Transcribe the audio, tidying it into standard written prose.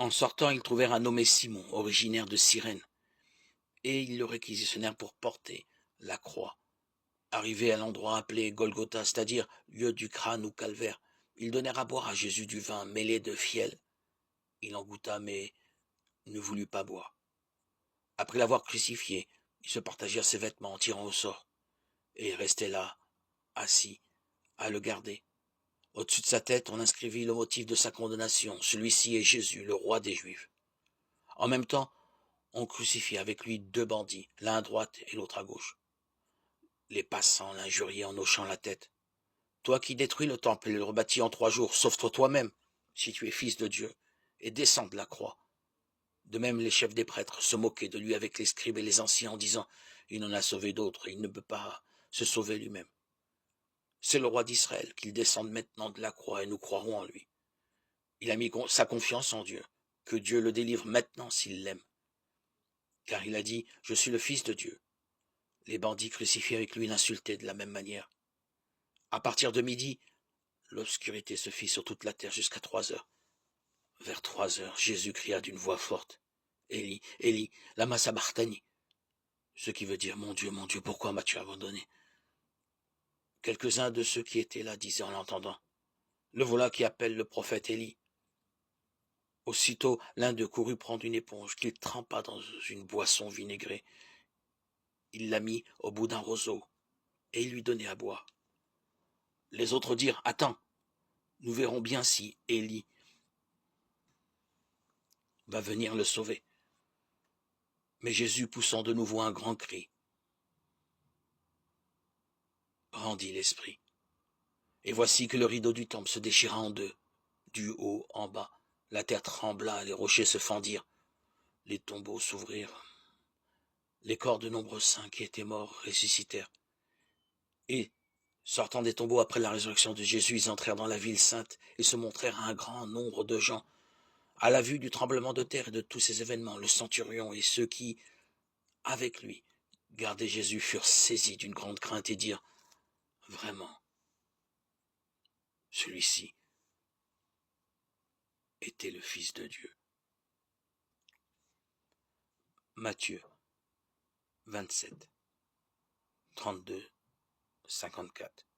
En sortant, ils trouvèrent un nommé Simon, originaire de Cyrène, et ils le réquisitionnèrent pour porter la croix. Arrivés à l'endroit appelé Golgotha, c'est-à-dire lieu du crâne ou calvaire, ils donnèrent à boire à Jésus du vin mêlé de fiel. Il en goûta, mais ne voulut pas boire. Après l'avoir crucifié, ils se partagèrent ses vêtements en tirant au sort, et restaient là, assis, à le garder. Au-dessus de sa tête, on inscrivit le motif de sa condamnation. Celui-ci est Jésus, le roi des Juifs. En même temps, on crucifiait avec lui 2 bandits, l'un à droite et l'autre à gauche. Les passants l'injuriaient en hochant la tête. Toi qui détruis le temple et le rebâtis en 3 jours, sauve-toi toi-même, si tu es fils de Dieu, et descends de la croix. De même, les chefs des prêtres se moquaient de lui avec les scribes et les anciens en disant « Il en a sauvé d'autres, il ne peut pas se sauver lui-même. » C'est le roi d'Israël, qu'il descende maintenant de la croix et nous croirons en lui. Il a mis sa confiance en Dieu, que Dieu le délivre maintenant s'il l'aime. Car il a dit « Je suis le fils de Dieu ». Les bandits crucifiés avec lui l'insultaient de la même manière. À partir de midi, l'obscurité se fit sur toute la terre jusqu'à 3 heures. Vers 3 heures, Jésus cria d'une voix forte « Élie, Élie, lama sabachthani » ce qui veut dire « Mon Dieu, pourquoi m'as-tu abandonné ?» Quelques-uns de ceux qui étaient là disaient en l'entendant « Le voilà qui appelle le prophète Élie. » Aussitôt, l'un d'eux courut prendre une éponge qu'il trempa dans une boisson vinaigrée. Il la mit au bout d'un roseau, et il lui donnait à boire. Les autres dirent « Attends, nous verrons bien si Élie va venir le sauver. » Mais Jésus, poussant de nouveau un grand cri, rendit l'esprit. Et voici que le rideau du temple se déchira en 2, du haut en bas. La terre trembla, les rochers se fendirent, les tombeaux s'ouvrirent. Les corps de nombreux saints qui étaient morts ressuscitèrent. Et, sortant des tombeaux après la résurrection de Jésus, ils entrèrent dans la ville sainte et se montrèrent à un grand nombre de gens. À la vue du tremblement de terre et de tous ces événements, le centurion et ceux qui, avec lui, gardaient Jésus furent saisis d'une grande crainte et dirent « Vraiment, celui-ci était le Fils de Dieu. » Matthieu 27, 32, 54.